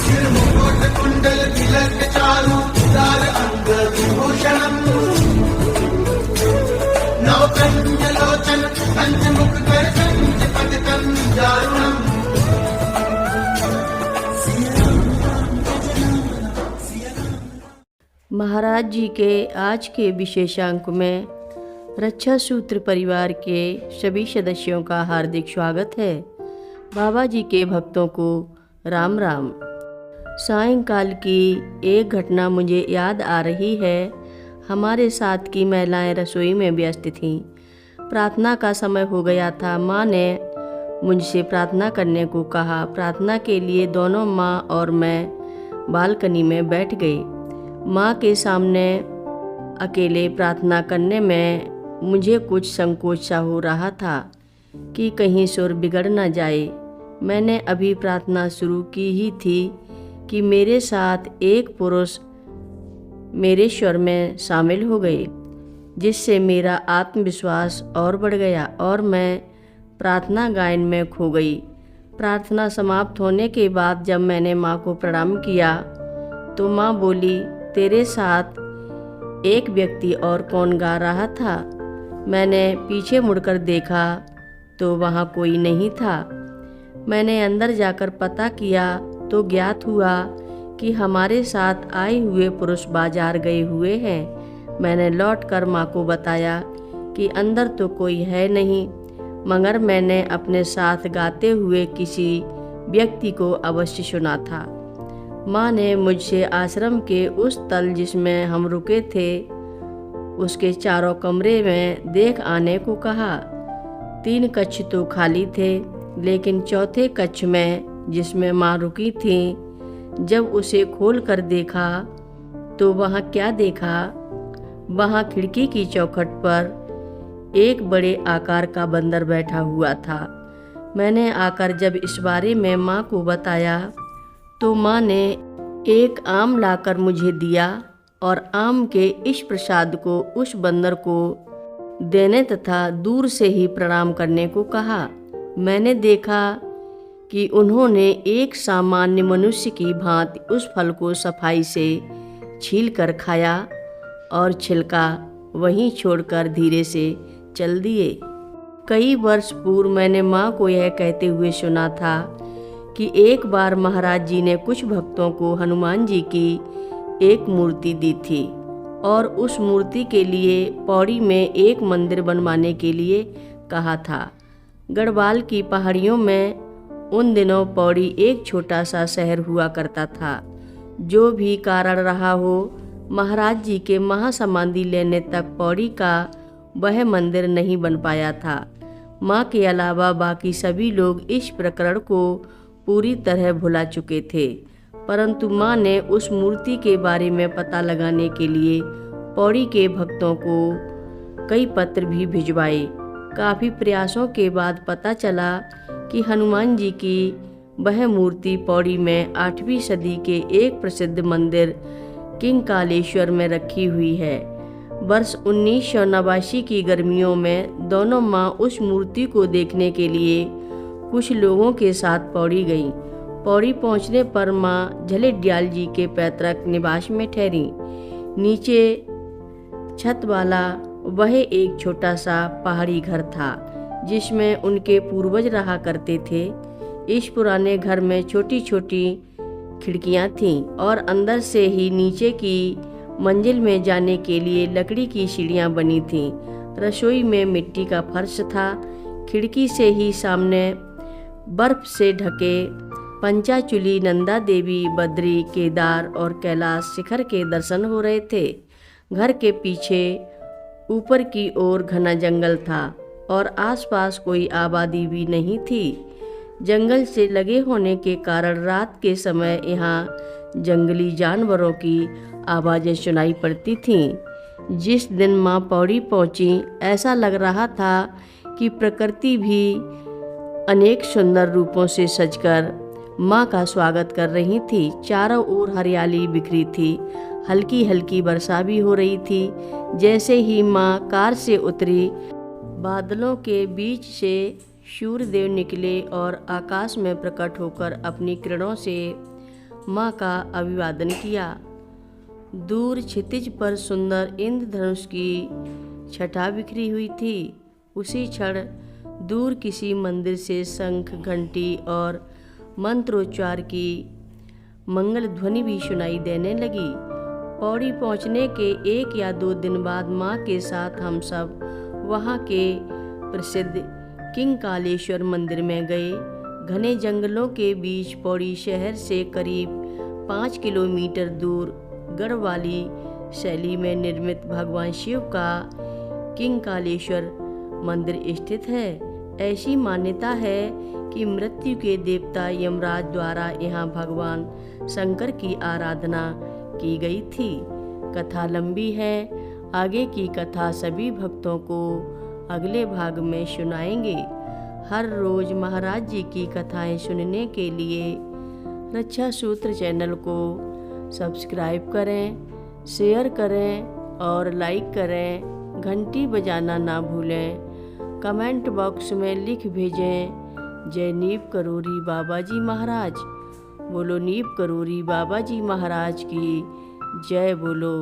सिर मुकुट कुंडल तिलक चारु उदार अंग विभूषणम् नवकन्यलोचन पंचमुख कर पंचपदकं दारुणम्। महाराज जी के आज के विशेषांक में रक्षा सूत्र परिवार के सभी सदस्यों का हार्दिक स्वागत है। बाबा जी के भक्तों को राम राम। सायंकाल की एक घटना मुझे याद आ रही है। हमारे साथ की महिलाएं रसोई में व्यस्त थीं। प्रार्थना का समय हो गया था। माँ ने मुझसे प्रार्थना करने को कहा। प्रार्थना के लिए दोनों माँ और मैं बालकनी में बैठ गई। माँ के सामने अकेले प्रार्थना करने में मुझे कुछ संकोच सा हो रहा था कि कहीं सुर बिगड़ न जाए। मैंने अभी प्रार्थना शुरू की ही थी कि मेरे साथ एक पुरुष मेरे स्वर में शामिल हो गए, जिससे मेरा आत्मविश्वास और बढ़ गया और मैं प्रार्थना गायन में खो गई। प्रार्थना समाप्त होने के बाद जब मैंने माँ को प्रणाम किया तो माँ बोली, तेरे साथ एक व्यक्ति और कौन गा रहा था? मैंने पीछे मुड़कर देखा तो वहाँ कोई नहीं था। मैंने अंदर जाकर पता किया तो ज्ञात हुआ कि हमारे साथ आए हुए पुरुष बाजार गए हुए हैं। मैंने लौटकर माँ को बताया कि अंदर तो कोई है नहीं, मगर मैंने अपने साथ गाते हुए किसी व्यक्ति को अवश्य सुना था। माँ ने मुझसे आश्रम के उस तल जिसमें हम रुके थे उसके चारों कमरे में देख आने को कहा। 3 कक्ष तो खाली थे, लेकिन चौथे कक्ष में जिसमें माँ रुकी थी, जब उसे खोल कर देखा तो वहाँ क्या देखा? वहाँ खिड़की की चौखट पर एक बड़े आकार का बंदर बैठा हुआ था। मैंने आकर जब इस बारे में माँ को बताया तो माँ ने एक आम लाकर मुझे दिया और आम के इस प्रसाद को उस बंदर को देने तथा दूर से ही प्रणाम करने को कहा। मैंने देखा कि उन्होंने एक सामान्य मनुष्य की भांति उस फल को सफाई से छील कर खाया और छिलका वहीं छोड़कर धीरे से चल दिए। कई वर्ष पूर्व मैंने माँ को यह कहते हुए सुना था कि एक बार महाराज जी ने कुछ भक्तों को हनुमान जी की एक मूर्ति दी थी और उस मूर्ति के लिए पौड़ी में एक मंदिर बनवाने के लिए कहा था। गढ़वाल की पहाड़ियों में उन दिनों पौड़ी एक छोटा सा शहर हुआ करता था। जो भी कारण रहा हो, महाराज जी के महासमाधि लेने तक पौड़ी का वह मंदिर नहीं बन पाया था। माँ के अलावा बाकी सभी लोग इस प्रकरण को पूरी तरह भुला चुके थे, परंतु माँ ने उस मूर्ति के बारे में पता लगाने के लिए पौड़ी के भक्तों को कई पत्र भी भिजवाए। काफ़ी प्रयासों के बाद पता चला कि हनुमान जी की वह मूर्ति पौड़ी में 8वीं सदी के एक प्रसिद्ध मंदिर किंकालेश्वर में रखी हुई है। वर्ष 1989 की गर्मियों में दोनों माँ उस मूर्ति को देखने के लिए कुछ लोगों के साथ पौड़ी गई। पौड़ी पहुंचने पर माँ झलेडियाल जी के पैतृक निवास में ठहरी। नीचे छत वाला वह एक छोटा सा पहाड़ी घर था जिसमें उनके पूर्वज रहा करते थे। इस पुराने घर में छोटी छोटी खिड़कियां थीं और अंदर से ही नीचे की मंजिल में जाने के लिए लकड़ी की सीढ़ियां बनी थीं। रसोई में मिट्टी का फर्श था। खिड़की से ही सामने बर्फ से ढके पंचाचूली, नंदा देवी, बद्री, केदार और कैलाश शिखर के दर्शन हो रहे थे। घर के पीछे ऊपर की ओर घना जंगल था और आसपास कोई आबादी भी नहीं थी। जंगल से लगे होने के कारण रात के समय यहाँ जंगली जानवरों की आवाज़ें सुनाई पड़ती थीं। जिस दिन माँ पौड़ी पहुँची, ऐसा लग रहा था कि प्रकृति भी अनेक सुंदर रूपों से सजकर माँ का स्वागत कर रही थी। चारों ओर हरियाली बिखरी थी। हल्की हल्की वर्षा भी हो रही थी। जैसे ही माँ कार से उतरी, बादलों के बीच से सूर्यदेव निकले और आकाश में प्रकट होकर अपनी किरणों से माँ का अभिवादन किया। दूर क्षितिज पर सुंदर इंद्रधनुष की छटा बिखरी हुई थी। उसी क्षण दूर किसी मंदिर से शंख, घंटी और मंत्रोच्चार की मंगल ध्वनि भी सुनाई देने लगी। पौड़ी पहुंचने के 1 या 2 दिन बाद माँ के साथ हम सब वहाँ के प्रसिद्ध किंकालेश्वर मंदिर में गए। घने जंगलों के बीच पौड़ी शहर से करीब 5 किलोमीटर दूर गढ़वाली शैली में निर्मित भगवान शिव का किंकालेश्वर मंदिर स्थित है। ऐसी मान्यता है कि मृत्यु के देवता यमराज द्वारा यहाँ भगवान शंकर की आराधना की गई थी। कथा लंबी है, आगे की कथा सभी भक्तों को अगले भाग में सुनाएंगे। हर रोज महाराज जी की कथाएं सुनने के लिए रक्षा सूत्र चैनल को सब्सक्राइब करें, शेयर करें और लाइक करें। घंटी बजाना ना भूलें। कमेंट बॉक्स में लिख भेजें, जय नीप करोरी बाबा जी महाराज। बोलो नीप करोरी बाबा जी महाराज की जय बोलो।